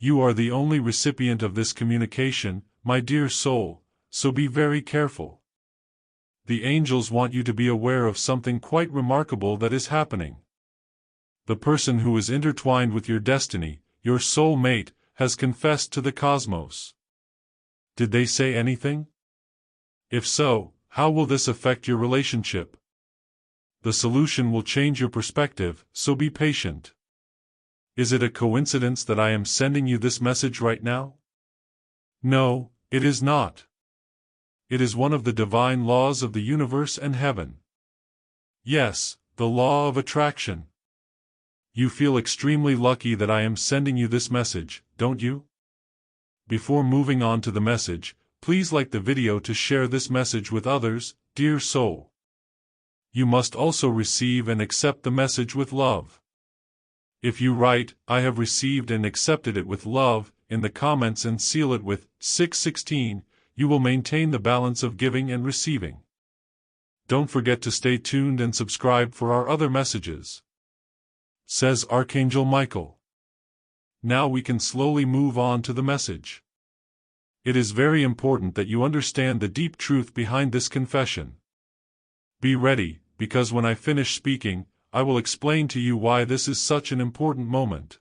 You are the only recipient of this communication, my dear soul, so be very careful. The angels want you to be aware of something quite remarkable that is happening. The person who is intertwined with your destiny, your soulmate, has confessed to the cosmos. Did they say anything? If so, how will this affect your relationship? The solution will change your perspective, so be patient. Is it a coincidence that I am sending you this message right now? No, it is not. It is one of the divine laws of the universe and heaven. Yes, the law of attraction. You feel extremely lucky that I am sending you this message, don't you? Before moving on to the message, please like the video to share this message with others, dear soul. You must also receive and accept the message with love. If you write, "I have received and accepted it with love," in the comments and seal it with 616, you will maintain the balance of giving and receiving. Don't forget to stay tuned and subscribe for our other messages. Says Archangel Michael. Now we can slowly move on to the message. It is very important that you understand the deep truth behind this confession. Be ready, because when I finish speaking, I will explain to you why this is such an important moment.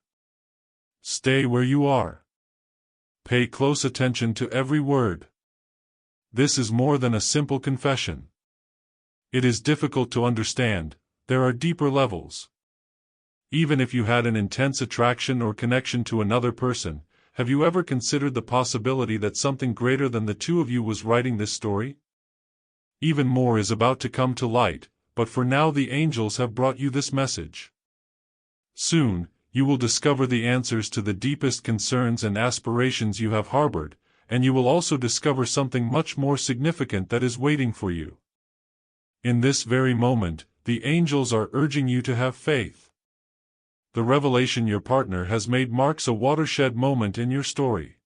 Stay where you are. Pay close attention to every word. This is more than a simple confession. It is difficult to understand, there are deeper levels. Even if you had an intense attraction or connection to another person, have you ever considered the possibility that something greater than the two of you was writing this story? Even more is about to come to light, but for now the angels have brought you this message. Soon, you will discover the answers to the deepest concerns and aspirations you have harbored, and you will also discover something much more significant that is waiting for you. In this very moment, the angels are urging you to have faith. The revelation your partner has made marks a watershed moment in your story.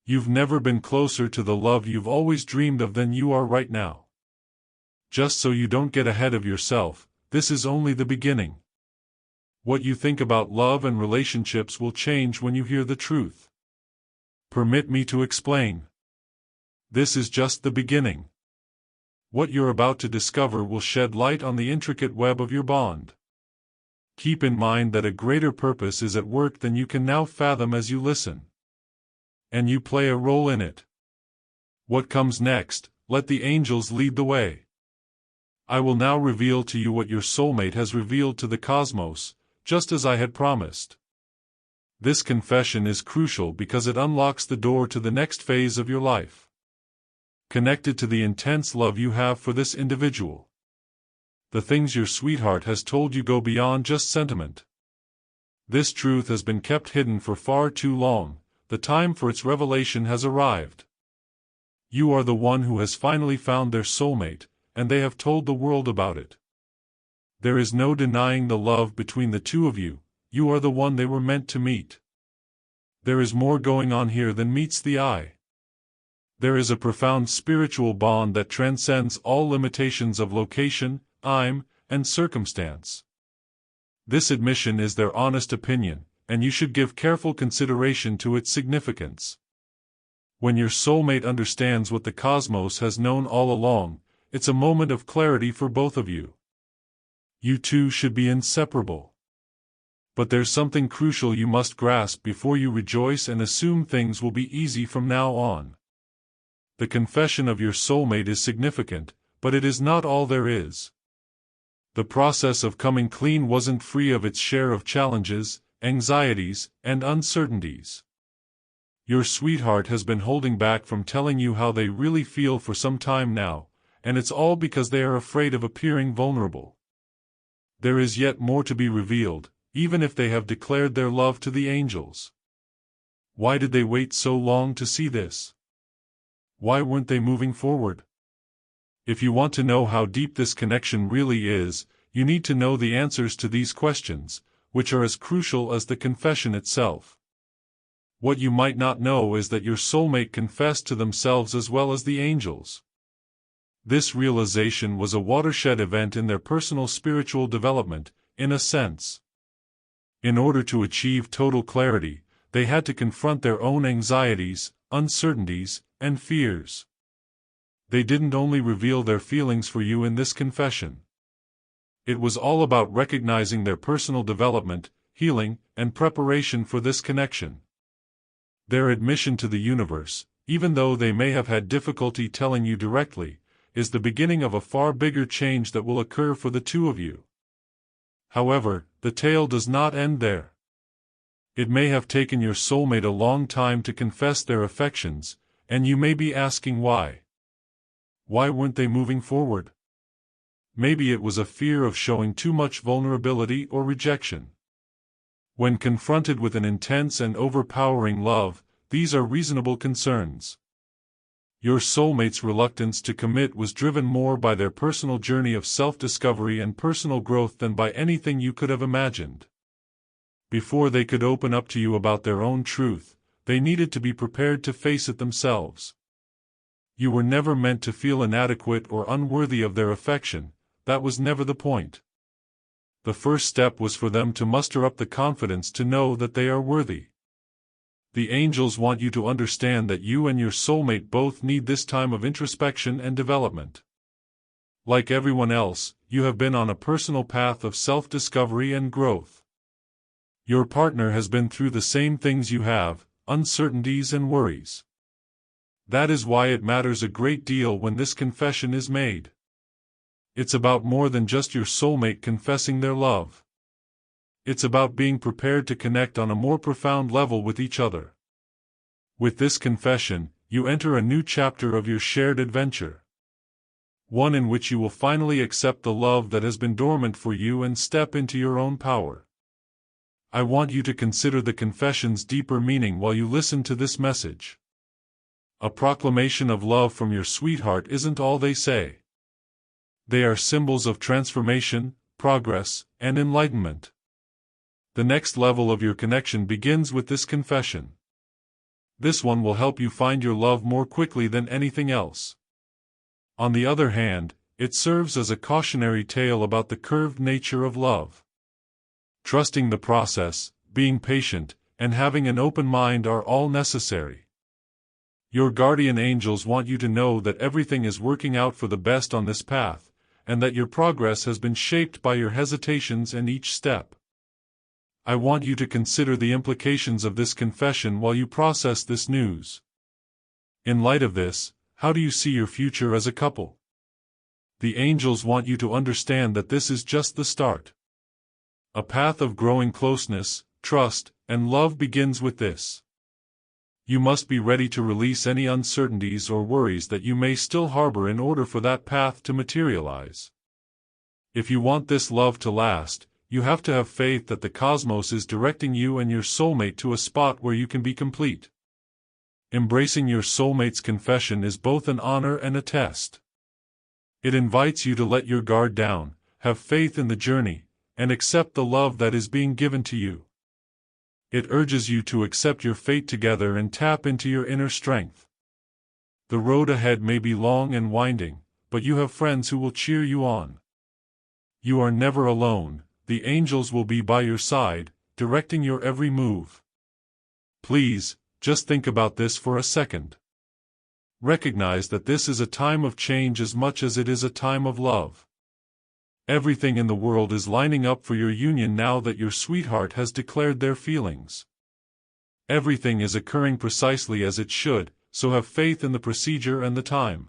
You've never been closer to the love you've always dreamed of than you are right now. Just so you don't get ahead of yourself, this is only the beginning. What you think about love and relationships will change when you hear the truth. Permit me to explain. This is just the beginning. What you're about to discover will shed light on the intricate web of your bond. Keep in mind that a greater purpose is at work than you can now fathom as you listen. And you play a role in it. What comes next, let the angels lead the way. I will now reveal to you what your soulmate has revealed to the cosmos, just as I had promised. This confession is crucial because it unlocks the door to the next phase of your life. Connected to the intense love you have for this individual. The things your sweetheart has told you go beyond just sentiment. This truth has been kept hidden for far too long, the time for its revelation has arrived. You are the one who has finally found their soulmate, and they have told the world about it. There is no denying the love between the two of you, you are the one they were meant to meet. There is more going on here than meets the eye. There is a profound spiritual bond that transcends all limitations of location, time, and circumstance. This admission is their honest opinion, and you should give careful consideration to its significance. When your soulmate understands what the cosmos has known all along, it's a moment of clarity for both of you. You two should be inseparable. But there's something crucial you must grasp before you rejoice and assume things will be easy from now on. The confession of your soulmate is significant, but it is not all there is. The process of coming clean wasn't free of its share of challenges, anxieties, and uncertainties. Your sweetheart has been holding back from telling you how they really feel for some time now, and it's all because they are afraid of appearing vulnerable. There is yet more to be revealed, even if they have declared their love to the angels. Why did they wait so long to see this? Why weren't they moving forward? If you want to know how deep this connection really is, you need to know the answers to these questions, which are as crucial as the confession itself. What you might not know is that your soulmate confessed to themselves as well as the angels. This realization was a watershed event in their personal spiritual development, in a sense. In order to achieve total clarity, They had to confront their own anxieties, uncertainties, and fears. They didn't only reveal their feelings for you in this confession. It was all about recognizing their personal development, healing, and preparation for this connection. Their admission to the universe, even though they may have had difficulty telling you directly, is the beginning of a far bigger change that will occur for the two of you. However, the tale does not end there. It may have taken your soulmate a long time to confess their affections, and you may be asking why. Why weren't they moving forward? Maybe it was a fear of showing too much vulnerability or rejection. When confronted with an intense and overpowering love, these are reasonable concerns. Your soulmate's reluctance to commit was driven more by their personal journey of self-discovery and personal growth than by anything you could have imagined. Before they could open up to you about their own truth, they needed to be prepared to face it themselves. You were never meant to feel inadequate or unworthy of their affection. That was never the point. The first step was for them to muster up the confidence to know that they are worthy. The angels want you to understand that you and your soulmate both need this time of introspection and development. Like everyone else, you have been on a personal path of self-discovery and growth. Your partner has been through the same things you have, uncertainties and worries. That is why it matters a great deal when this confession is made. It's about more than just your soulmate confessing their love. It's about being prepared to connect on a more profound level with each other. With this confession, you enter a new chapter of your shared adventure. One in which you will finally accept the love that has been dormant for you and step into your own power. I want you to consider the confession's deeper meaning while you listen to this message. A proclamation of love from your sweetheart isn't all they say. They are symbols of transformation, progress, and enlightenment. The next level of your connection begins with this confession. This one will help you find your love more quickly than anything else. On the other hand, it serves as a cautionary tale about the curved nature of love. Trusting the process, being patient, and having an open mind are all necessary. Your guardian angels want you to know that everything is working out for the best on this path, and that your progress has been shaped by your hesitations and each step. I want you to consider the implications of this confession while you process this news. In light of this, how do you see your future as a couple? The angels want you to understand that this is just the start. A path of growing closeness, trust, and love begins with this. You must be ready to release any uncertainties or worries that you may still harbor in order for that path to materialize. If you want this love to last, you have to have faith that the cosmos is directing you and your soulmate to a spot where you can be complete. Embracing your soulmate's confession is both an honor and a test. It invites you to let your guard down, have faith in the journey, and accept the love that is being given to you. It urges you to accept your fate together and tap into your inner strength. The road ahead may be long and winding, but you have friends who will cheer you on. You are never alone, the angels will be by your side, directing your every move. Please, just think about this for a second. Recognize that this is a time of change as much as it is a time of love. Everything in the world is lining up for your union now that your sweetheart has declared their feelings. Everything is occurring precisely as it should, so have faith in the procedure and the time.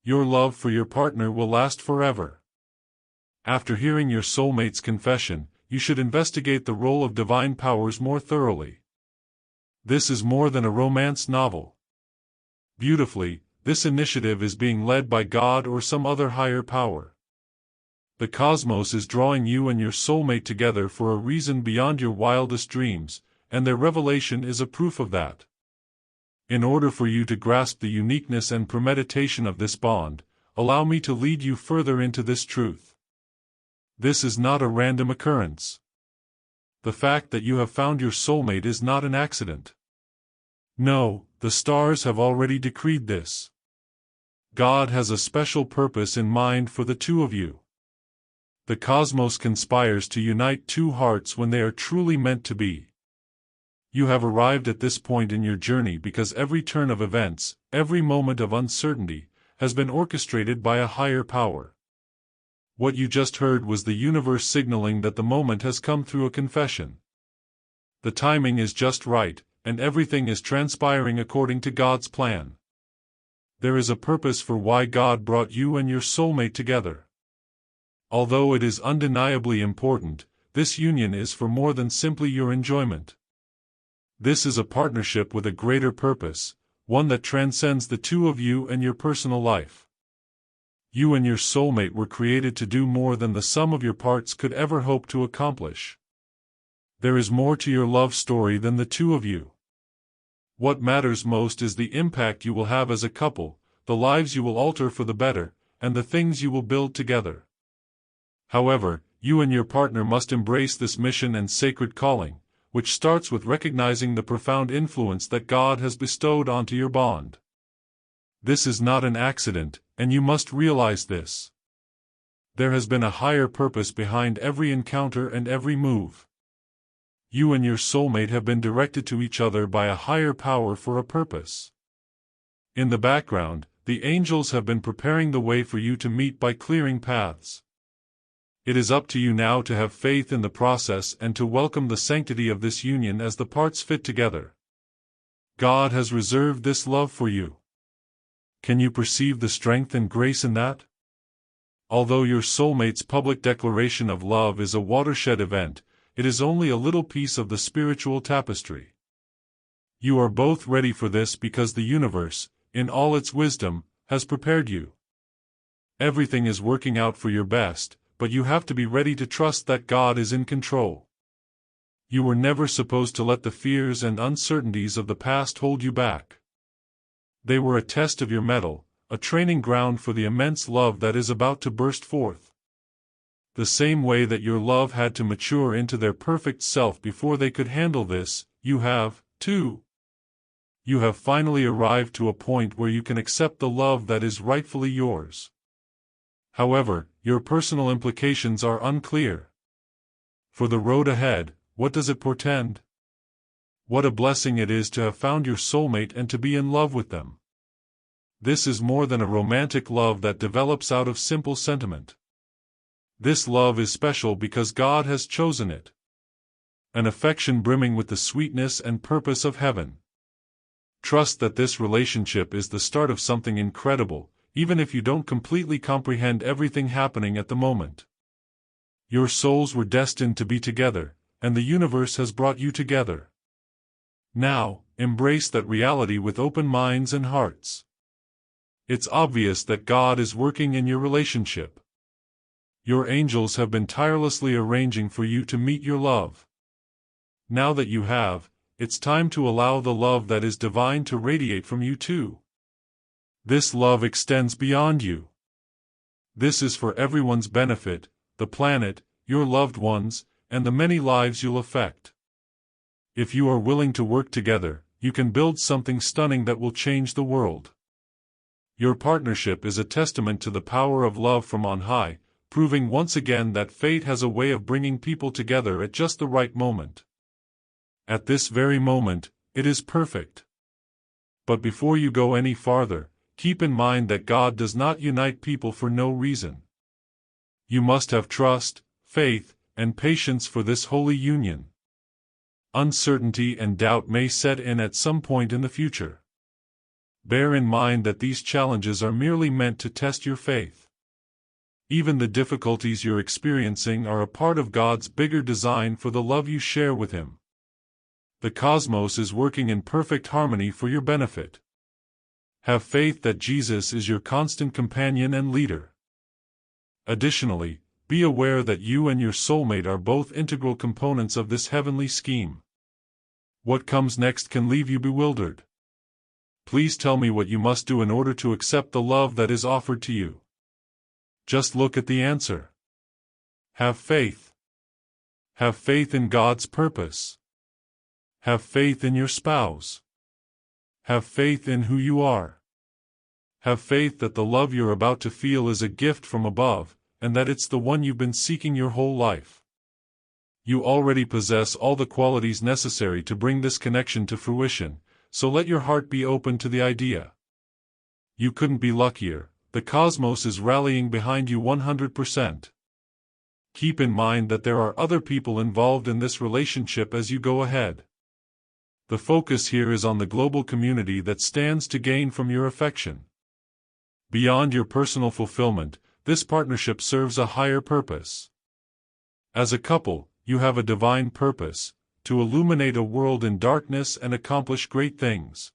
Your love for your partner will last forever. After hearing your soulmate's confession, you should investigate the role of divine powers more thoroughly. This is more than a romance novel. Beautifully, this initiative is being led by God or some other higher power. The cosmos is drawing you and your soulmate together for a reason beyond your wildest dreams, and their revelation is a proof of that. In order for you to grasp the uniqueness and premeditation of this bond, allow me to lead you further into this truth. This is not a random occurrence. The fact that you have found your soulmate is not an accident. No, the stars have already decreed this. God has a special purpose in mind for the two of you. The cosmos conspires to unite two hearts when they are truly meant to be. You have arrived at this point in your journey because every turn of events, every moment of uncertainty, has been orchestrated by a higher power. What you just heard was the universe signaling that the moment has come through a confession. The timing is just right, and everything is transpiring according to God's plan. There is a purpose for why God brought you and your soulmate together. Although it is undeniably important, this union is for more than simply your enjoyment. This is a partnership with a greater purpose, one that transcends the two of you and your personal life. You and your soulmate were created to do more than the sum of your parts could ever hope to accomplish. There is more to your love story than the two of you. What matters most is the impact you will have as a couple, the lives you will alter for the better, and the things you will build together. However, you and your partner must embrace this mission and sacred calling, which starts with recognizing the profound influence that God has bestowed onto your bond. This is not an accident, and you must realize this. There has been a higher purpose behind every encounter and every move. You and your soulmate have been directed to each other by a higher power for a purpose. In the background, the angels have been preparing the way for you to meet by clearing paths. It is up to you now to have faith in the process and to welcome the sanctity of this union as the parts fit together. God has reserved this love for you. Can you perceive the strength and grace in that? Although your soulmate's public declaration of love is a watershed event, it is only a little piece of the spiritual tapestry. You are both ready for this because the universe, in all its wisdom, has prepared you. Everything is working out for your best, but you have to be ready to trust that God is in control. You were never supposed to let the fears and uncertainties of the past hold you back. They were a test of your mettle, a training ground for the immense love that is about to burst forth. The same way that your love had to mature into their perfect self before they could handle this, you have, too. You have finally arrived to a point where you can accept the love that is rightfully yours. However, your personal implications are unclear. For the road ahead, what does it portend? What a blessing it is to have found your soulmate and to be in love with them. This is more than a romantic love that develops out of simple sentiment. This love is special because God has chosen it. An affection brimming with the sweetness and purpose of heaven. Trust that this relationship is the start of something incredible, even if you don't completely comprehend everything happening at the moment. Your souls were destined to be together, and the universe has brought you together. Now, embrace that reality with open minds and hearts. It's obvious that God is working in your relationship. Your angels have been tirelessly arranging for you to meet your love. Now that you have, it's time to allow the love that is divine to radiate from you too. This love extends beyond you. This is for everyone's benefit, the planet, your loved ones, and the many lives you'll affect. If you are willing to work together, you can build something stunning that will change the world. Your partnership is a testament to the power of love from on high, proving once again that fate has a way of bringing people together at just the right moment. At this very moment, it is perfect. But before you go any farther, keep in mind that God does not unite people for no reason. You must have trust, faith, and patience for this holy union. Uncertainty and doubt may set in at some point in the future. Bear in mind that these challenges are merely meant to test your faith. Even the difficulties you're experiencing are a part of God's bigger design for the love you share with Him. The cosmos is working in perfect harmony for your benefit. Have faith that Jesus is your constant companion and leader. Additionally, be aware that you and your soulmate are both integral components of this heavenly scheme. What comes next can leave you bewildered. Please tell me what you must do in order to accept the love that is offered to you. Just look at the answer. Have faith. Have faith in God's purpose. Have faith in your spouse. Have faith in who you are. Have faith that the love you're about to feel is a gift from above, and that it's the one you've been seeking your whole life. You already possess all the qualities necessary to bring this connection to fruition, so let your heart be open to the idea. You couldn't be luckier. The cosmos is rallying behind you 100%. Keep in mind that there are other people involved in this relationship as you go ahead. The focus here is on the global community that stands to gain from your affection. Beyond your personal fulfillment, this partnership serves a higher purpose. As a couple, you have a divine purpose, to illuminate a world in darkness and accomplish great things.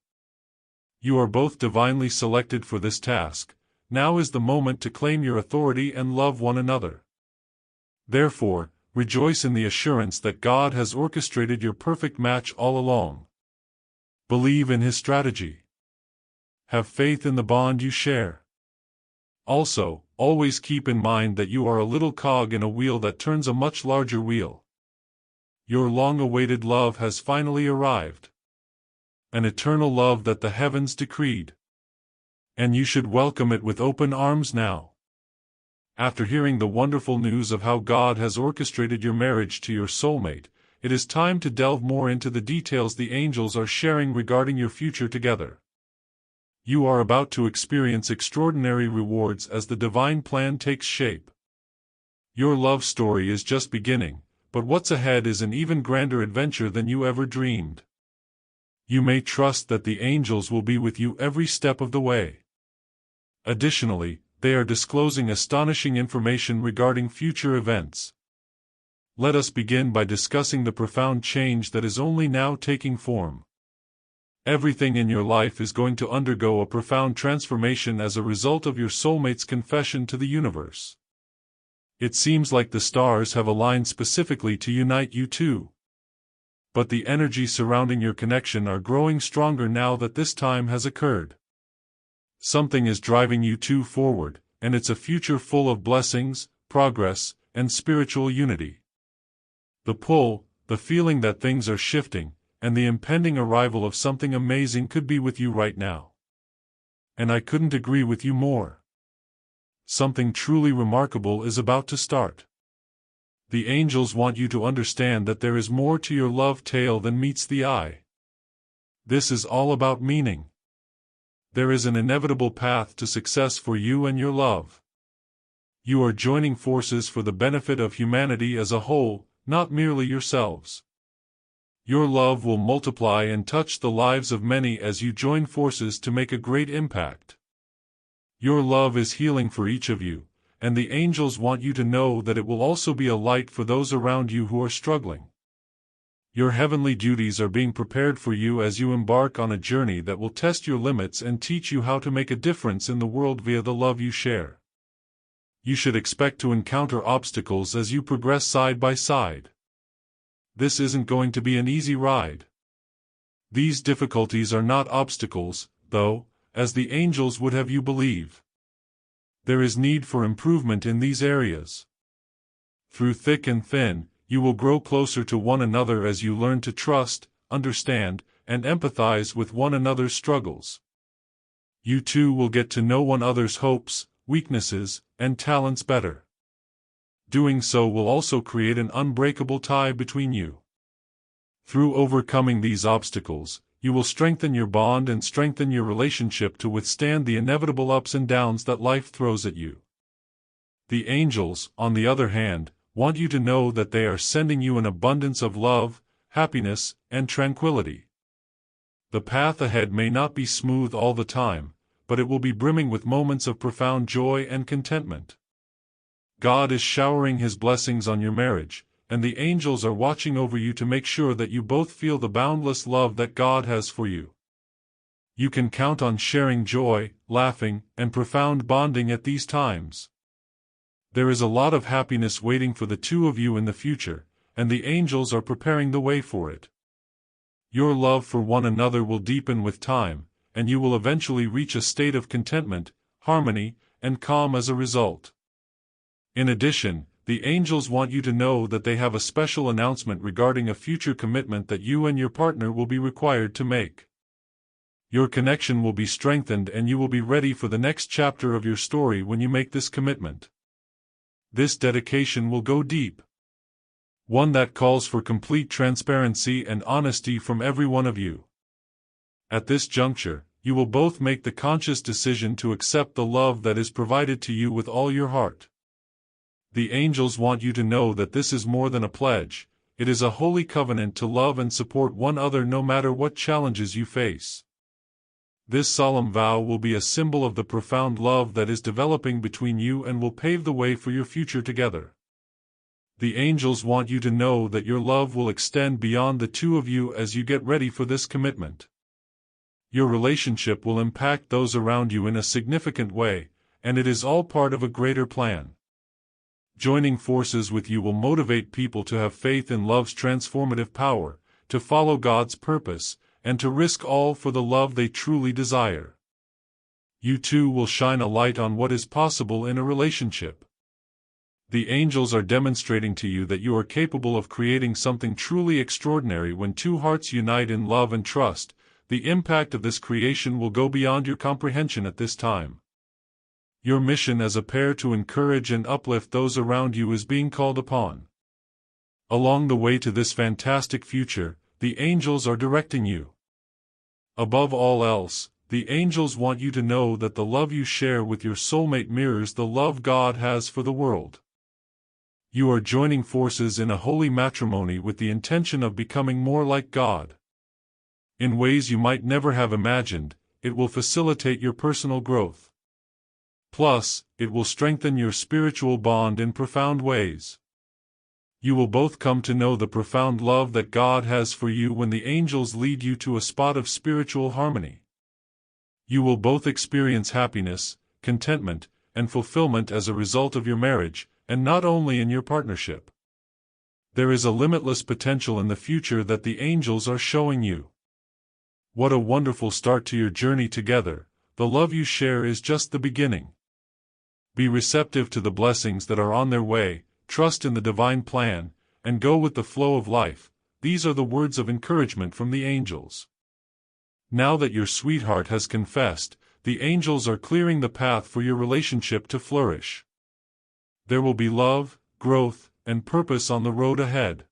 You are both divinely selected for this task. Now is the moment to claim your authority and love one another. Therefore, rejoice in the assurance that God has orchestrated your perfect match all along. Believe in His strategy. Have faith in the bond you share. Also, always keep in mind that you are a little cog in a wheel that turns a much larger wheel. Your long-awaited love has finally arrived. An eternal love that the heavens decreed. And you should welcome it with open arms now. After hearing the wonderful news of how God has orchestrated your marriage to your soulmate, it is time to delve more into the details the angels are sharing regarding your future together. You are about to experience extraordinary rewards as the divine plan takes shape. Your love story is just beginning, but what's ahead is an even grander adventure than you ever dreamed. You may trust that the angels will be with you every step of the way. Additionally, they are disclosing astonishing information regarding future events. Let us begin by discussing the profound change that is only now taking form. Everything in your life is going to undergo a profound transformation as a result of your soulmate's confession to the universe. It seems like the stars have aligned specifically to unite you two. But the energy surrounding your connection are growing stronger now that this time has occurred. Something is driving you two forward, and it's a future full of blessings, progress, and spiritual unity. The pull, the feeling that things are shifting, and the impending arrival of something amazing could be with you right now. And I couldn't agree with you more. Something truly remarkable is about to start. The angels want you to understand that there is more to your love tale than meets the eye. This is all about meaning. There is an inevitable path to success for you and your love. You are joining forces for the benefit of humanity as a whole, not merely yourselves. Your love will multiply and touch the lives of many as you join forces to make a great impact. Your love is healing for each of you, and the angels want you to know that it will also be a light for those around you who are struggling. Your heavenly duties are being prepared for you as you embark on a journey that will test your limits and teach you how to make a difference in the world via the love you share. You should expect to encounter obstacles as you progress side by side. This isn't going to be an easy ride. These difficulties are not obstacles, though, as the angels would have you believe. There is need for improvement in these areas. Through thick and thin, you will grow closer to one another as you learn to trust, understand, and empathize with one another's struggles. You two will get to know one another's hopes, weaknesses, and talents better. Doing so will also create an unbreakable tie between you. Through overcoming these obstacles, you will strengthen your bond and strengthen your relationship to withstand the inevitable ups and downs that life throws at you. The angels, on the other hand, want you to know that they are sending you an abundance of love, happiness, and tranquility. The path ahead may not be smooth all the time, but it will be brimming with moments of profound joy and contentment. God is showering His blessings on your marriage, and the angels are watching over you to make sure that you both feel the boundless love that God has for you. You can count on sharing joy, laughing, and profound bonding at these times. There is a lot of happiness waiting for the two of you in the future, and the angels are preparing the way for it. Your love for one another will deepen with time, and you will eventually reach a state of contentment, harmony, and calm as a result. In addition, the angels want you to know that they have a special announcement regarding a future commitment that you and your partner will be required to make. Your connection will be strengthened and you will be ready for the next chapter of your story when you make this commitment. This dedication will go deep. One that calls for complete transparency and honesty from every one of you. At this juncture, you will both make the conscious decision to accept the love that is provided to you with all your heart. The angels want you to know that this is more than a pledge, it is a holy covenant to love and support one another no matter what challenges you face. This solemn vow will be a symbol of the profound love that is developing between you and will pave the way for your future together. The angels want you to know that your love will extend beyond the two of you as you get ready for this commitment. Your relationship will impact those around you in a significant way, and it is all part of a greater plan. Joining forces with you will motivate people to have faith in love's transformative power, to follow God's purpose, and to risk all for the love they truly desire. You two will shine a light on what is possible in a relationship. The angels are demonstrating to you that you are capable of creating something truly extraordinary when two hearts unite in love and trust. The impact of this creation will go beyond your comprehension at this time. Your mission as a pair to encourage and uplift those around you is being called upon. Along the way to this fantastic future, the angels are directing you. Above all else, the angels want you to know that the love you share with your soulmate mirrors the love God has for the world. You are joining forces in a holy matrimony with the intention of becoming more like God. In ways you might never have imagined, it will facilitate your personal growth. Plus, it will strengthen your spiritual bond in profound ways. You will both come to know the profound love that God has for you when the angels lead you to a spot of spiritual harmony. You will both experience happiness, contentment, and fulfillment as a result of your marriage, and not only in your partnership. There is a limitless potential in the future that the angels are showing you. What a wonderful start to your journey together. The love you share is just the beginning. Be receptive to the blessings that are on their way, trust in the divine plan, and go with the flow of life. These are the words of encouragement from the angels. Now that your sweetheart has confessed, the angels are clearing the path for your relationship to flourish. There will be love, growth, and purpose on the road ahead.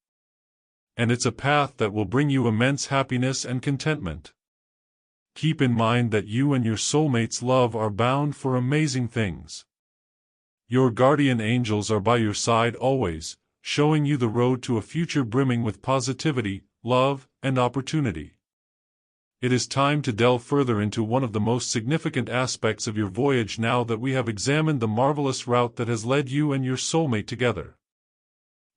And it's a path that will bring you immense happiness and contentment. Keep in mind that you and your soulmate's love are bound for amazing things. Your guardian angels are by your side always, showing you the road to a future brimming with positivity, love, and opportunity. It is time to delve further into one of the most significant aspects of your voyage now that we have examined the marvelous route that has led you and your soulmate together.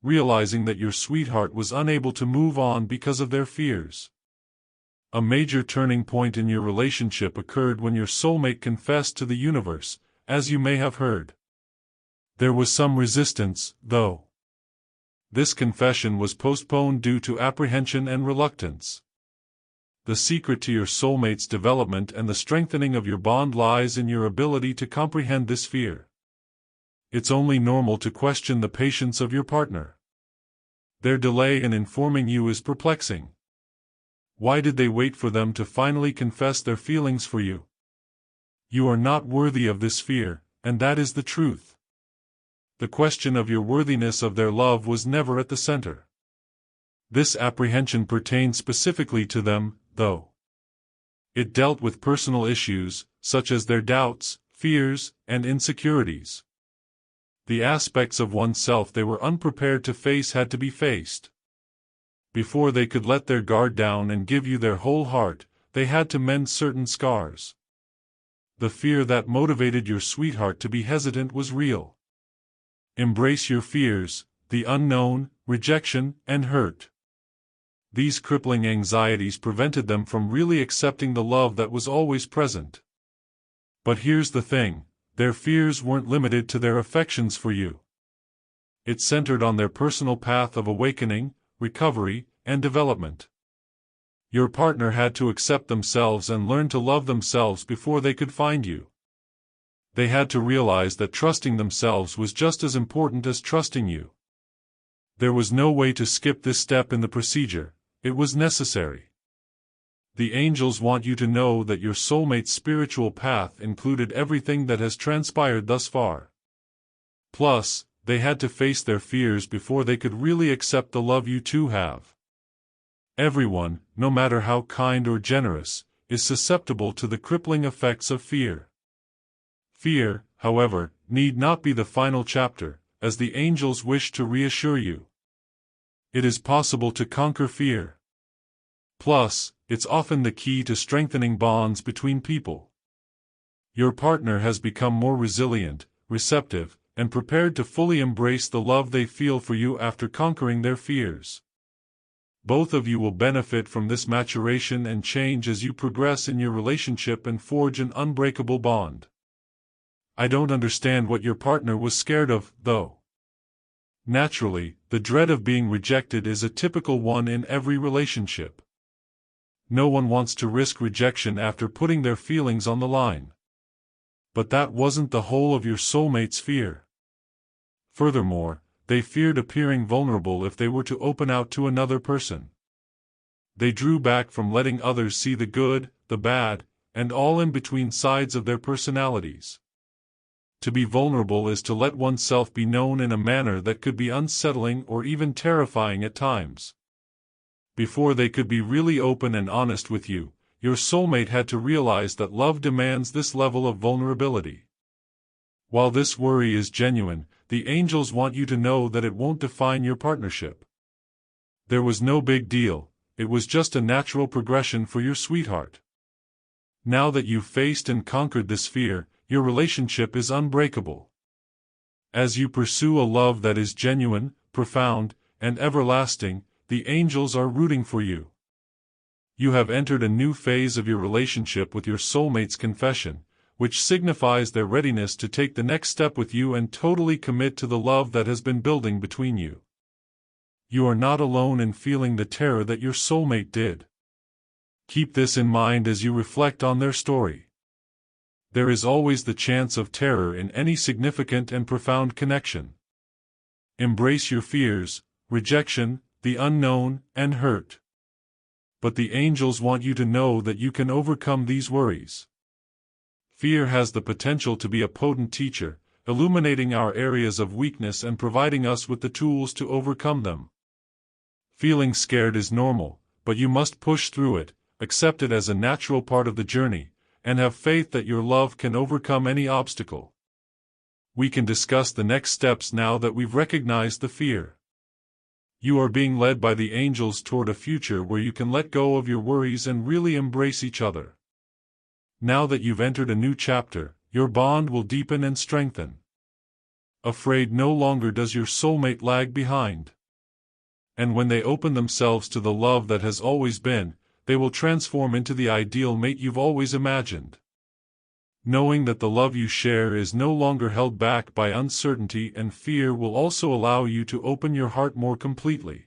Realizing that your sweetheart was unable to move on because of their fears. A major turning point in your relationship occurred when your soulmate confessed to the universe, as you may have heard. There was some resistance, though. This confession was postponed due to apprehension and reluctance. The secret to your soulmate's development and the strengthening of your bond lies in your ability to comprehend this fear. It's only normal to question the patience of your partner. Their delay in informing you is perplexing. Why did they wait for them to finally confess their feelings for you? You are not worthy of this fear, and that is the truth. The question of your worthiness of their love was never at the center. This apprehension pertained specifically to them, though. It dealt with personal issues, such as their doubts, fears, and insecurities. The aspects of oneself they were unprepared to face had to be faced. Before they could let their guard down and give you their whole heart, they had to mend certain scars. The fear that motivated your sweetheart to be hesitant was real. Embrace your fears, the unknown, rejection, and hurt. These crippling anxieties prevented them from really accepting the love that was always present. But here's the thing. Their fears weren't limited to their affections for you. It centered on their personal path of awakening, recovery, and development. Your partner had to accept themselves and learn to love themselves before they could find you. They had to realize that trusting themselves was just as important as trusting you. There was no way to skip this step in the procedure, it was necessary. The angels want you to know that your soulmate's spiritual path included everything that has transpired thus far. Plus, they had to face their fears before they could really accept the love you two have. Everyone, no matter how kind or generous, is susceptible to the crippling effects of fear. Fear, however, need not be the final chapter, as the angels wish to reassure you. It is possible to conquer fear. Plus, it's often the key to strengthening bonds between people. Your partner has become more resilient, receptive, and prepared to fully embrace the love they feel for you after conquering their fears. Both of you will benefit from this maturation and change as you progress in your relationship and forge an unbreakable bond. I don't understand what your partner was scared of, though. Naturally, the dread of being rejected is a typical one in every relationship. No one wants to risk rejection after putting their feelings on the line. But that wasn't the whole of your soulmate's fear. Furthermore, they feared appearing vulnerable if they were to open out to another person. They drew back from letting others see the good, the bad, and all in between sides of their personalities. To be vulnerable is to let oneself be known in a manner that could be unsettling or even terrifying at times. Before they could be really open and honest with you, your soulmate had to realize that love demands this level of vulnerability. While this worry is genuine, the angels want you to know that it won't define your partnership. There was no big deal, it was just a natural progression for your sweetheart. Now that you've faced and conquered this fear, your relationship is unbreakable. As you pursue a love that is genuine, profound, and everlasting, the angels are rooting for you. You have entered a new phase of your relationship with your soulmate's confession, which signifies their readiness to take the next step with you and totally commit to the love that has been building between you. You are not alone in feeling the terror that your soulmate did. Keep this in mind as you reflect on their story. There is always the chance of terror in any significant and profound connection. Embrace your fears, rejection, the unknown, and hurt. But the angels want you to know that you can overcome these worries. Fear has the potential to be a potent teacher, illuminating our areas of weakness and providing us with the tools to overcome them. Feeling scared is normal, but you must push through it, accept it as a natural part of the journey, and have faith that your love can overcome any obstacle. We can discuss the next steps now that we've recognized the fear. You are being led by the angels toward a future where you can let go of your worries and really embrace each other. Now that you've entered a new chapter, your bond will deepen and strengthen. Afraid no longer does your soulmate lag behind. And when they open themselves to the love that has always been, they will transform into the ideal mate you've always imagined. Knowing that the love you share is no longer held back by uncertainty and fear will also allow you to open your heart more completely.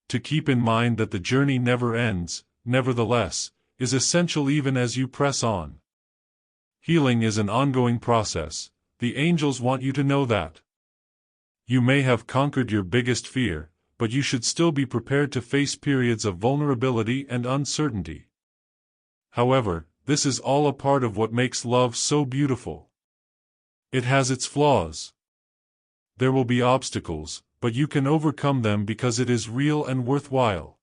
To keep in mind that the journey never ends, nevertheless, is essential even as you press on. Healing is an ongoing process, the angels want you to know that. You may have conquered your biggest fear, but you should still be prepared to face periods of vulnerability and uncertainty. However, this is all a part of what makes love so beautiful. It has its flaws. There will be obstacles, but you can overcome them because it is real and worthwhile.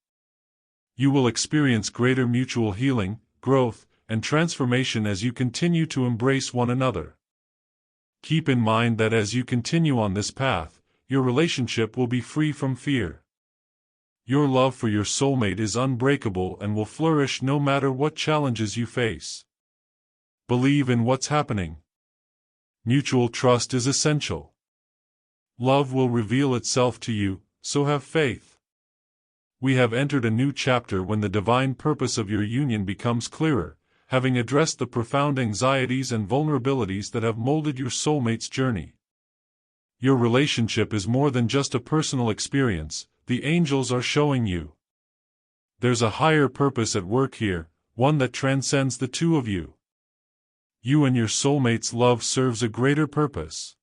You will experience greater mutual healing, growth, and transformation as you continue to embrace one another. Keep in mind that as you continue on this path, your relationship will be free from fear. Your love for your soulmate is unbreakable and will flourish no matter what challenges you face. Believe in what's happening. Mutual trust is essential. Love will reveal itself to you, so have faith. We have entered a new chapter when the divine purpose of your union becomes clearer, having addressed the profound anxieties and vulnerabilities that have molded your soulmate's journey. Your relationship is more than just a personal experience, the angels are showing you. There's a higher purpose at work here, one that transcends the two of you. You and your soulmate's love serves a greater purpose.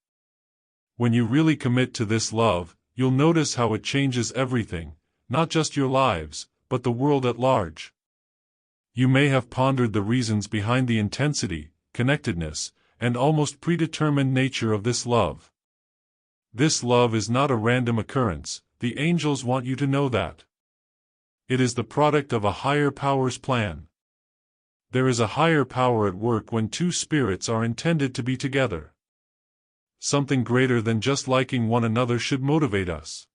When you really commit to this love, you'll notice how it changes everything, not just your lives, but the world at large. You may have pondered the reasons behind the intensity, connectedness, and almost predetermined nature of this love. This love is not a random occurrence, the angels want you to know that. It is the product of a higher power's plan. There is a higher power at work when two spirits are intended to be together. Something greater than just liking one another should motivate us.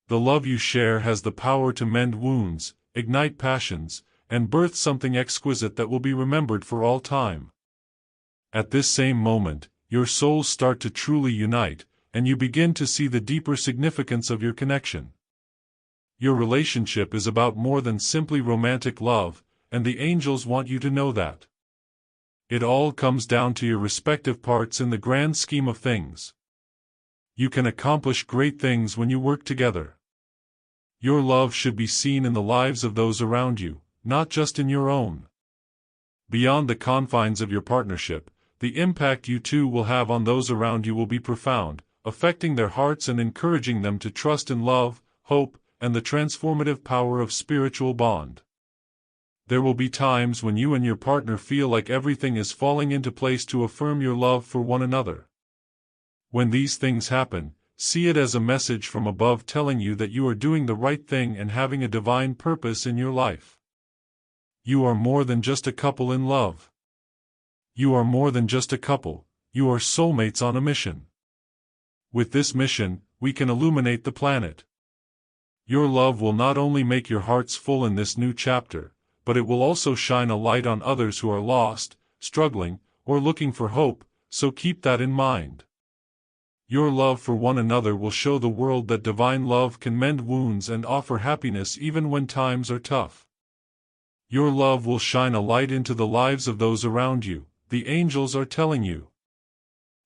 The love you share has the power to mend wounds, ignite passions, and birth something exquisite that will be remembered for all time. At this same moment, your souls start to truly unite, and you begin to see the deeper significance of your connection. Your relationship is about more than simply romantic love, and the angels want you to know that. It all comes down to your respective parts in the grand scheme of things. You can accomplish great things when you work together. Your love should be seen in the lives of those around you, not just in your own. Beyond the confines of your partnership, the impact you two will have on those around you will be profound, affecting their hearts and encouraging them to trust in love, hope, and the transformative power of spiritual bond. There will be times when you and your partner feel like everything is falling into place to affirm your love for one another. When these things happen, see it as a message from above telling you that you are doing the right thing and having a divine purpose in your life. You are more than just a couple in love. You are more than just a couple, you are soulmates on a mission. With this mission, we can illuminate the planet. Your love will not only make your hearts full in this new chapter, but it will also shine a light on others who are lost, struggling, or looking for hope, so keep that in mind. Your love for one another will show the world that divine love can mend wounds and offer happiness even when times are tough. Your love will shine a light into the lives of those around you, the angels are telling you.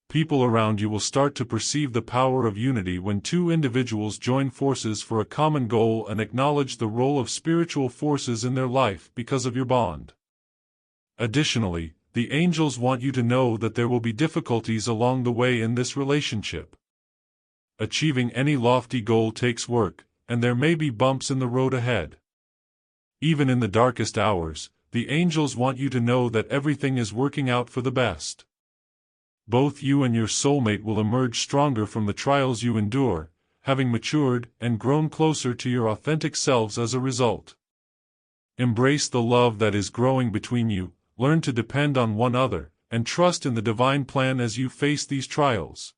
People around you will start to perceive the power of unity when two individuals join forces for a common goal and acknowledge the role of spiritual forces in their life because of your bond. Additionally, the angels want you to know that there will be difficulties along the way in this relationship. Achieving any lofty goal takes work, and there may be bumps in the road ahead. Even in the darkest hours, the angels want you to know that everything is working out for the best. Both you and your soulmate will emerge stronger from the trials you endure, having matured and grown closer to your authentic selves as a result. Embrace the love that is growing between you, learn to depend on one another, and trust in the divine plan as you face these trials.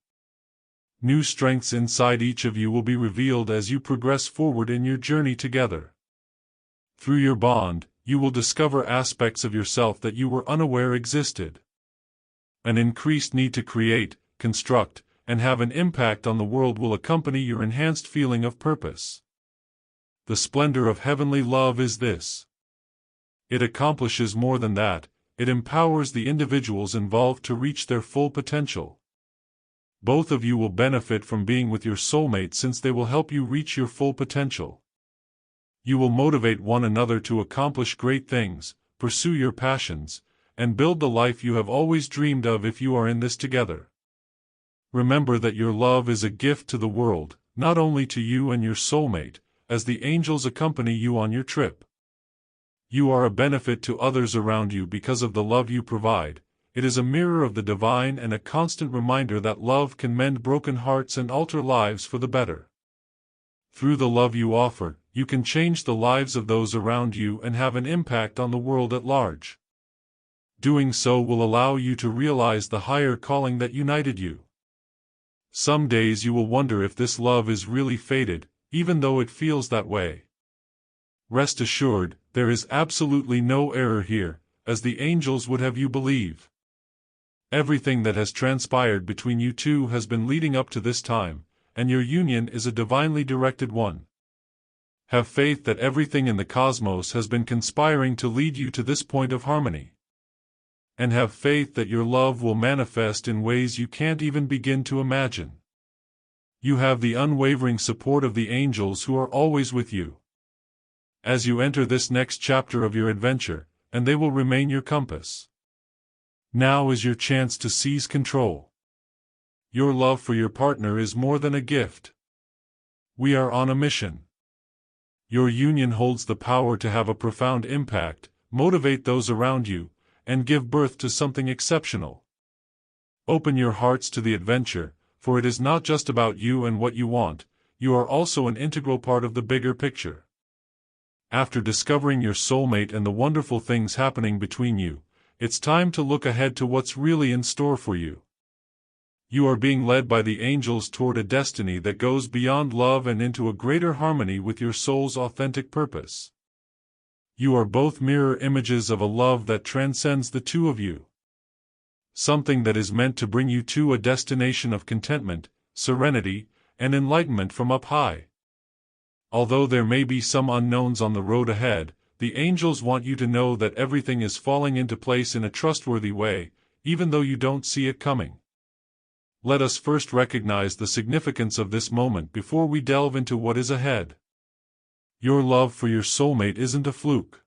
New strengths inside each of you will be revealed as you progress forward in your journey together. Through your bond, you will discover aspects of yourself that you were unaware existed. An increased need to create, construct, and have an impact on the world will accompany your enhanced feeling of purpose. The splendor of heavenly love is this. It accomplishes more than that, it empowers the individuals involved to reach their full potential. Both of you will benefit from being with your soulmate since they will help you reach your full potential. You will motivate one another to accomplish great things, pursue your passions, and build the life you have always dreamed of if you are in this together. Remember that your love is a gift to the world, not only to you and your soulmate, as the angels accompany you on your trip. You are a benefit to others around you because of the love you provide. It is a mirror of the divine and a constant reminder that love can mend broken hearts and alter lives for the better. Through the love you offer, you can change the lives of those around you and have an impact on the world at large. Doing so will allow you to realize the higher calling that united you. Some days you will wonder if this love is really fated, even though it feels that way. Rest assured, there is absolutely no error here, as the angels would have you believe. Everything that has transpired between you two has been leading up to this time, and your union is a divinely directed one. Have faith that everything in the cosmos has been conspiring to lead you to this point of harmony. And have faith that your love will manifest in ways you can't even begin to imagine. You have the unwavering support of the angels who are always with you. As you enter this next chapter of your adventure, and they will remain your compass. Now is your chance to seize control. Your love for your partner is more than a gift. We are on a mission. Your union holds the power to have a profound impact, motivate those around you, and give birth to something exceptional. Open your hearts to the adventure, for it is not just about you and what you want, you are also an integral part of the bigger picture. After discovering your soulmate and the wonderful things happening between you, it's time to look ahead to what's really in store for you. You are being led by the angels toward a destiny that goes beyond love and into a greater harmony with your soul's authentic purpose. You are both mirror images of a love that transcends the two of you. Something that is meant to bring you to a destination of contentment, serenity, and enlightenment from up high. Although there may be some unknowns on the road ahead, the angels want you to know that everything is falling into place in a trustworthy way, even though you don't see it coming. Let us first recognize the significance of this moment before we delve into what is ahead. Your love for your soulmate isn't a fluke.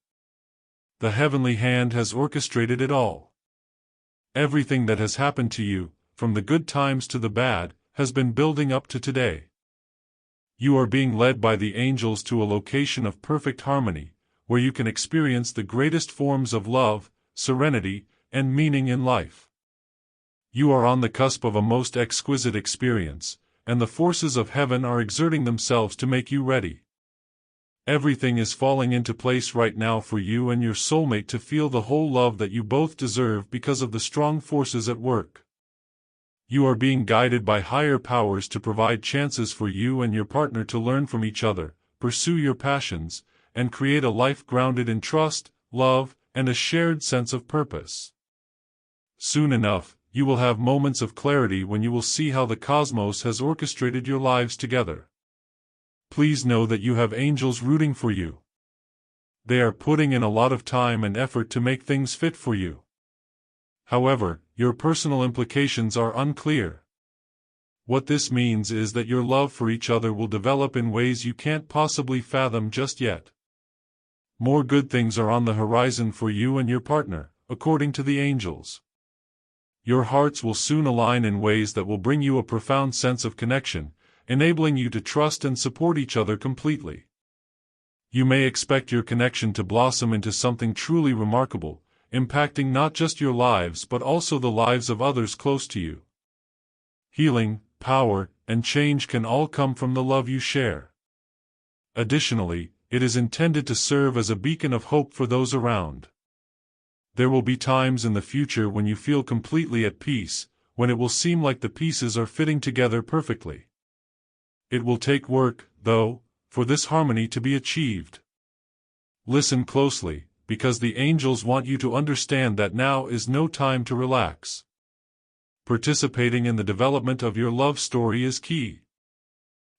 The heavenly hand has orchestrated it all. Everything that has happened to you, from the good times to the bad, has been building up to today. You are being led by the angels to a location of perfect harmony, where you can experience the greatest forms of love, serenity, and meaning in life. You are on the cusp of a most exquisite experience, and the forces of heaven are exerting themselves to make you ready. Everything is falling into place right now for you and your soulmate to feel the whole love that you both deserve because of the strong forces at work. You are being guided by higher powers to provide chances for you and your partner to learn from each other, pursue your passions, and create a life grounded in trust, love, and a shared sense of purpose. Soon enough, you will have moments of clarity when you will see how the cosmos has orchestrated your lives together. Please know that you have angels rooting for you. They are putting in a lot of time and effort to make things fit for you. However, your personal implications are unclear. What this means is that your love for each other will develop in ways you can't possibly fathom just yet. More good things are on the horizon for you and your partner, according to the angels. Your hearts will soon align in ways that will bring you a profound sense of connection, enabling you to trust and support each other completely. You may expect your connection to blossom into something truly remarkable, impacting not just your lives but also the lives of others close to you. Healing, power, and change can all come from the love you share. Additionally, it is intended to serve as a beacon of hope for those around. There will be times in the future when you feel completely at peace, when it will seem like the pieces are fitting together perfectly. It will take work, though, for this harmony to be achieved. Listen closely, because the angels want you to understand that now is no time to relax. Participating in the development of your love story is key.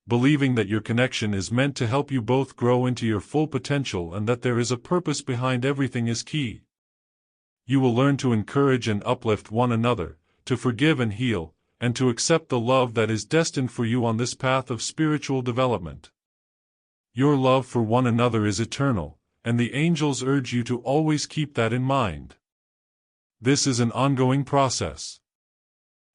Believing that your connection is meant to help you both grow into your full potential and that there is a purpose behind everything is key. You will learn to encourage and uplift one another, to forgive and heal, and to accept the love that is destined for you on this path of spiritual development. Your love for one another is eternal, and the angels urge you to always keep that in mind. This is an ongoing process.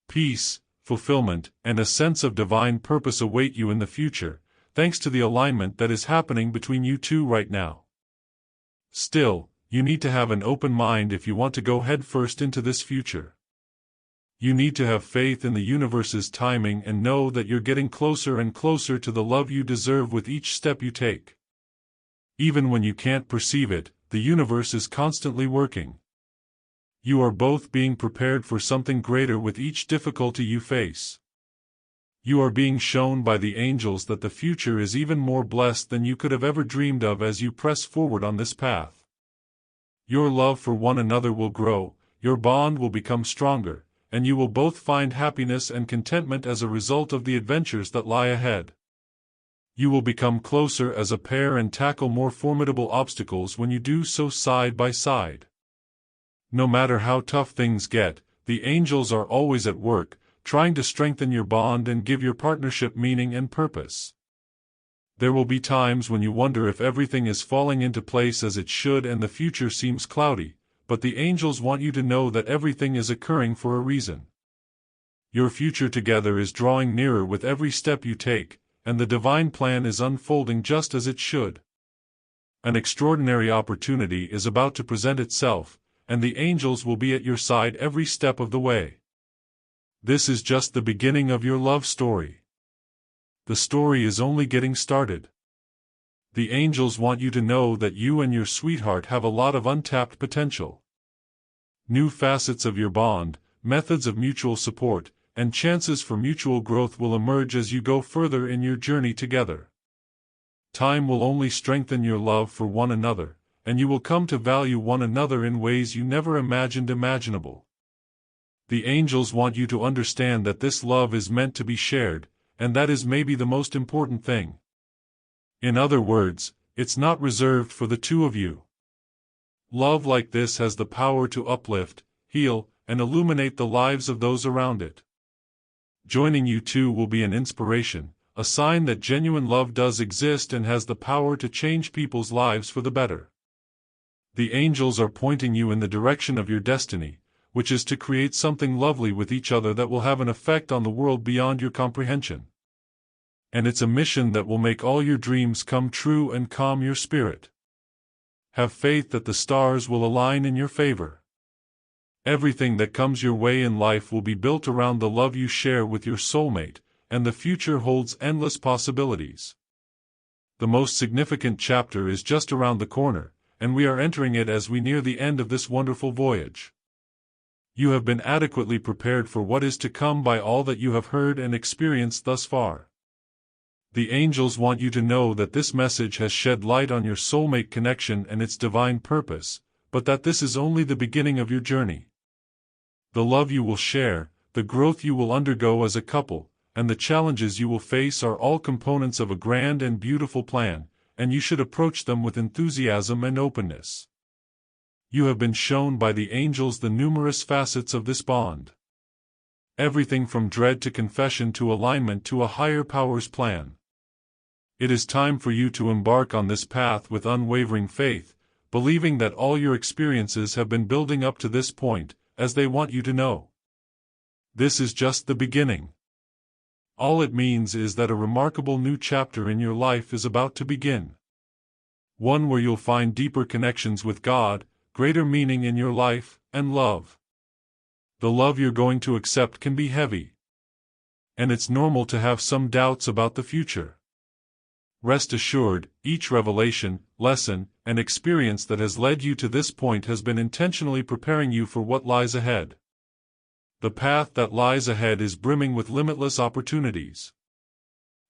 Peace, fulfillment, and a sense of divine purpose await you in the future, thanks to the alignment that is happening between you two right now. Still, you need to have an open mind if you want to go headfirst into this future. You need to have faith in the universe's timing and know that you're getting closer and closer to the love you deserve with each step you take. Even when you can't perceive it, the universe is constantly working. You are both being prepared for something greater with each difficulty you face. You are being shown by the angels that the future is even more blessed than you could have ever dreamed of as you press forward on this path. Your love for one another will grow, your bond will become stronger, and you will both find happiness and contentment as a result of the adventures that lie ahead. You will become closer as a pair and tackle more formidable obstacles when you do so side by side. No matter how tough things get, the angels are always at work, trying to strengthen your bond and give your partnership meaning and purpose. There will be times when you wonder if everything is falling into place as it should and the future seems cloudy, but the angels want you to know that everything is occurring for a reason. Your future together is drawing nearer with every step you take, and the divine plan is unfolding just as it should. An extraordinary opportunity is about to present itself, and the angels will be at your side every step of the way. This is just the beginning of your love story. The story is only getting started. The angels want you to know that you and your sweetheart have a lot of untapped potential. New facets of your bond, methods of mutual support, and chances for mutual growth will emerge as you go further in your journey together. Time will only strengthen your love for one another, and you will come to value one another in ways you never imagined imaginable. The angels want you to understand that this love is meant to be shared, and that is maybe the most important thing. In other words, it's not reserved for the two of you. Love like this has the power to uplift, heal, and illuminate the lives of those around it. Joining you two will be an inspiration, a sign that genuine love does exist and has the power to change people's lives for the better. The angels are pointing you in the direction of your destiny, which is to create something lovely with each other that will have an effect on the world beyond your comprehension. And it's a mission that will make all your dreams come true and calm your spirit. Have faith that the stars will align in your favor. Everything that comes your way in life will be built around the love you share with your soulmate, and the future holds endless possibilities. The most significant chapter is just around the corner, and we are entering it as we near the end of this wonderful voyage. You have been adequately prepared for what is to come by all that you have heard and experienced thus far. The angels want you to know that this message has shed light on your soulmate connection and its divine purpose, but that this is only the beginning of your journey. The love you will share, the growth you will undergo as a couple, and the challenges you will face are all components of a grand and beautiful plan, and you should approach them with enthusiasm and openness. You have been shown by the angels the numerous facets of this bond. Everything from dread to confession to alignment to a higher power's plan. It is time for you to embark on this path with unwavering faith, believing that all your experiences have been building up to this point, as they want you to know. This is just the beginning. All it means is that a remarkable new chapter in your life is about to begin. One where you'll find deeper connections with God, greater meaning in your life, and love. The love you're going to accept can be heavy. And it's normal to have some doubts about the future. Rest assured, each revelation, lesson, and experience that has led you to this point has been intentionally preparing you for what lies ahead. The path that lies ahead is brimming with limitless opportunities.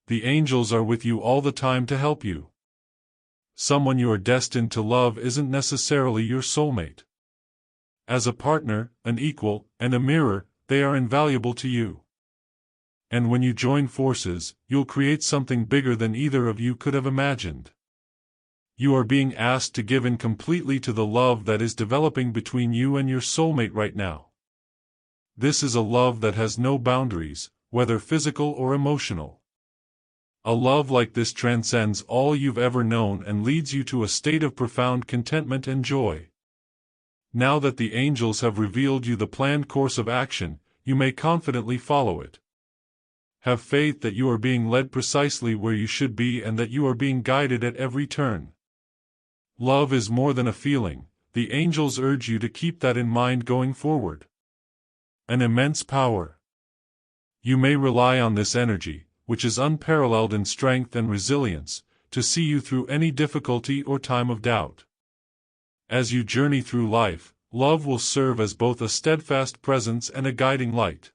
The angels are with you all the time to help you. Someone you are destined to love isn't necessarily your soulmate. As a partner, an equal, and a mirror, they are invaluable to you. And when you join forces, you'll create something bigger than either of you could have imagined. You are being asked to give in completely to the love that is developing between you and your soulmate right now. This is a love that has no boundaries, whether physical or emotional. A love like this transcends all you've ever known and leads you to a state of profound contentment and joy. Now that the angels have revealed you the planned course of action, you may confidently follow it. Have faith that you are being led precisely where you should be and that you are being guided at every turn. Love is more than a feeling. The angels urge you to keep that in mind going forward. An immense power. You may rely on this energy, which is unparalleled in strength and resilience, to see you through any difficulty or time of doubt. As you journey through life, love will serve as both a steadfast presence and a guiding light.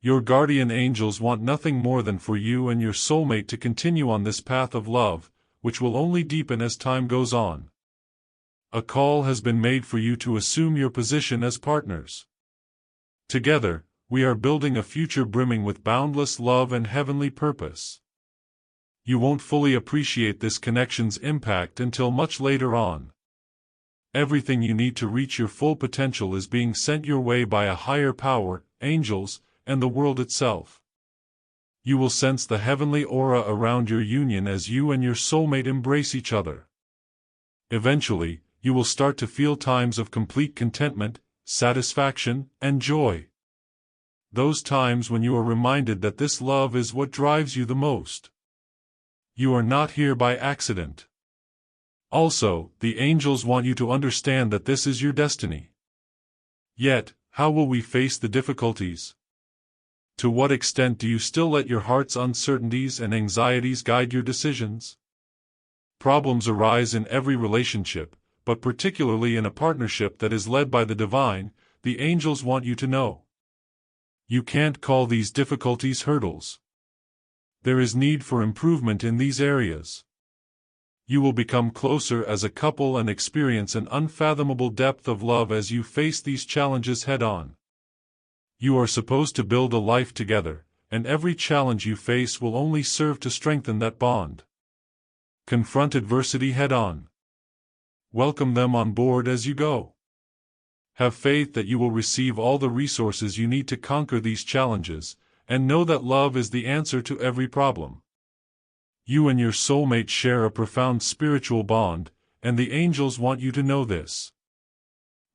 Your guardian angels want nothing more than for you and your soulmate to continue on this path of love, which will only deepen as time goes on. A call has been made for you to assume your position as partners. Together, we are building a future brimming with boundless love and heavenly purpose. You won't fully appreciate this connection's impact until much later on. Everything you need to reach your full potential is being sent your way by a higher power, angels, and the world itself. You will sense the heavenly aura around your union as you and your soulmate embrace each other. Eventually, you will start to feel times of complete contentment, satisfaction, and joy. Those times when you are reminded that this love is what drives you the most. You are not here by accident. Also, the angels want you to understand that this is your destiny. Yet, how will we face the difficulties? To what extent do you still let your heart's uncertainties and anxieties guide your decisions? Problems arise in every relationship, but particularly in a partnership that is led by the divine. The angels want you to know. You can't call these difficulties hurdles. There is need for improvement in these areas. You will become closer as a couple and experience an unfathomable depth of love as you face these challenges head-on. You are supposed to build a life together, and every challenge you face will only serve to strengthen that bond. Confront adversity head-on. Welcome them on board as you go. Have faith that you will receive all the resources you need to conquer these challenges, and know that love is the answer to every problem. You and your soulmate share a profound spiritual bond, and the angels want you to know this.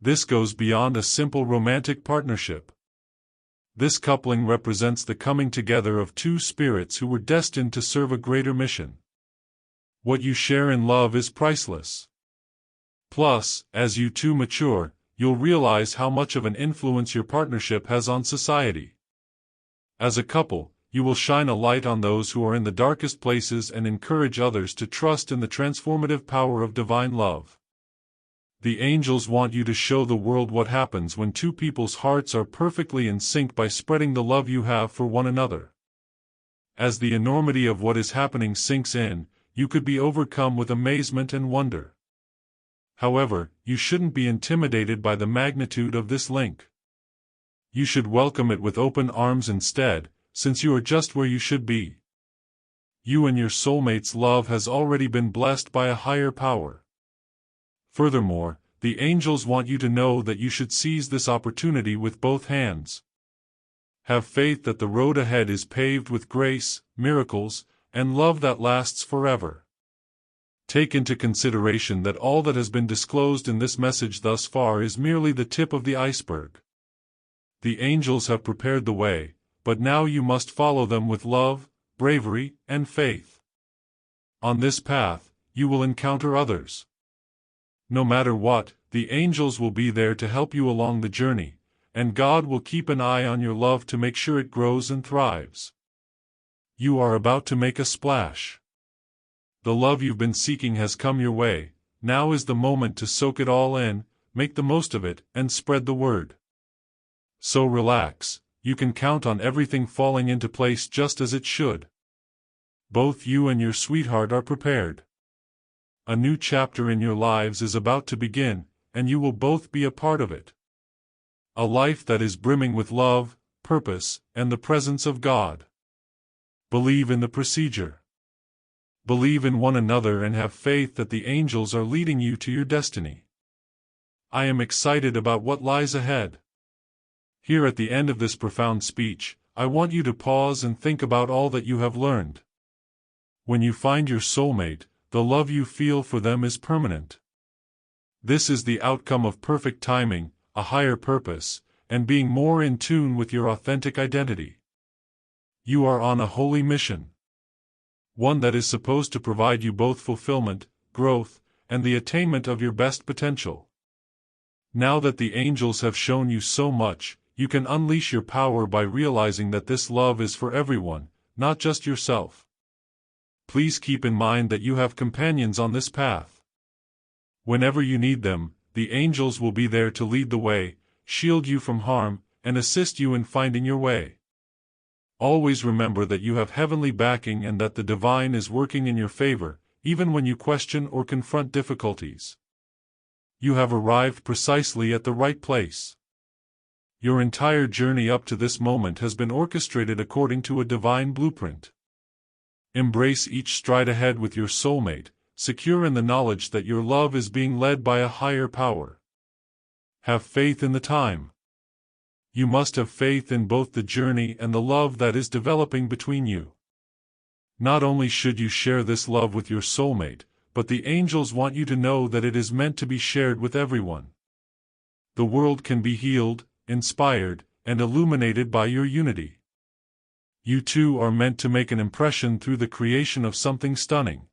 This goes beyond a simple romantic partnership. This coupling represents the coming together of two spirits who were destined to serve a greater mission. What you share in love is priceless. Plus, as you two mature, you'll realize how much of an influence your partnership has on society. As a couple, you will shine a light on those who are in the darkest places and encourage others to trust in the transformative power of divine love. The angels want you to show the world what happens when two people's hearts are perfectly in sync by spreading the love you have for one another. As the enormity of what is happening sinks in, you could be overcome with amazement and wonder. However, you shouldn't be intimidated by the magnitude of this link. You should welcome it with open arms instead, since you are just where you should be. You and your soulmate's love has already been blessed by a higher power. Furthermore, the angels want you to know that you should seize this opportunity with both hands. Have faith that the road ahead is paved with grace, miracles, and love that lasts forever. Take into consideration that all that has been disclosed in this message thus far is merely the tip of the iceberg. The angels have prepared the way, but now you must follow them with love, bravery, and faith. On this path, you will encounter others. No matter what, the angels will be there to help you along the journey, and God will keep an eye on your love to make sure it grows and thrives. You are about to make a splash. The love you've been seeking has come your way. Now is the moment to soak it all in, make the most of it, and spread the word. So relax, you can count on everything falling into place just as it should. Both you and your sweetheart are prepared. A new chapter in your lives is about to begin, and you will both be a part of it. A life that is brimming with love, purpose, and the presence of God. Believe in the procedure. Believe in one another and have faith that the angels are leading you to your destiny. I am excited about what lies ahead. Here at the end of this profound speech, I want you to pause and think about all that you have learned. When you find your soulmate, the love you feel for them is permanent. This is the outcome of perfect timing, a higher purpose, and being more in tune with your authentic identity. You are on a holy mission. One that is supposed to provide you both fulfillment, growth, and the attainment of your best potential. Now that the angels have shown you so much, you can unleash your power by realizing that this love is for everyone, not just yourself. Please keep in mind that you have companions on this path. Whenever you need them, the angels will be there to lead the way, shield you from harm, and assist you in finding your way. Always remember that you have heavenly backing and that the divine is working in your favor, even when you question or confront difficulties. You have arrived precisely at the right place. Your entire journey up to this moment has been orchestrated according to a divine blueprint. Embrace each stride ahead with your soulmate, secure in the knowledge that your love is being led by a higher power. Have faith in the time. You must have faith in both the journey and the love that is developing between you. Not only should you share this love with your soulmate, but the angels want you to know that it is meant to be shared with everyone. The world can be healed, inspired, and illuminated by your unity. You two are meant to make an impression through the creation of something stunning.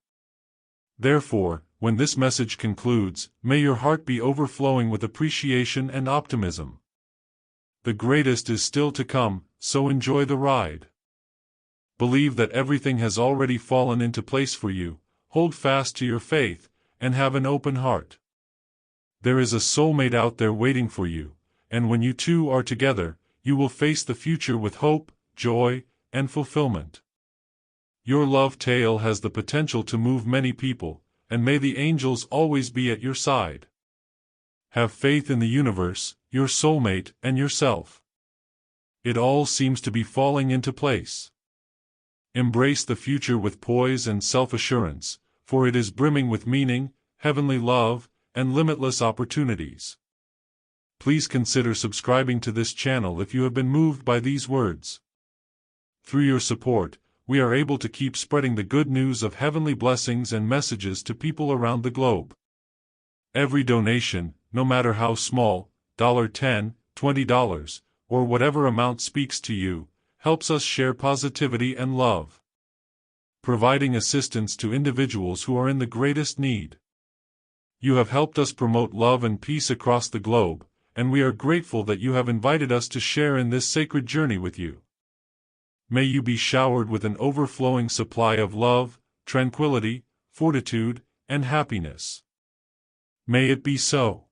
Therefore, when this message concludes, may your heart be overflowing with appreciation and optimism. The greatest is still to come, so enjoy the ride. Believe that everything has already fallen into place for you, hold fast to your faith, and have an open heart. There is a soulmate out there waiting for you, and when you two are together, you will face the future with hope, joy, and fulfillment. Your love tale has the potential to move many people, and may the angels always be at your side. Have faith in the universe, your soulmate, and yourself. It all seems to be falling into place. Embrace the future with poise and self-assurance, for it is brimming with meaning, heavenly love, and limitless opportunities. Please consider subscribing to this channel if you have been moved by these words. Through your support, we are able to keep spreading the good news of heavenly blessings and messages to people around the globe. Every donation, no matter how small, $10, $20, or whatever amount speaks to you, helps us share positivity and love, providing assistance to individuals who are in the greatest need. You have helped us promote love and peace across the globe, and we are grateful that you have invited us to share in this sacred journey with you. May you be showered with an overflowing supply of love, tranquility, fortitude, and happiness. May it be so.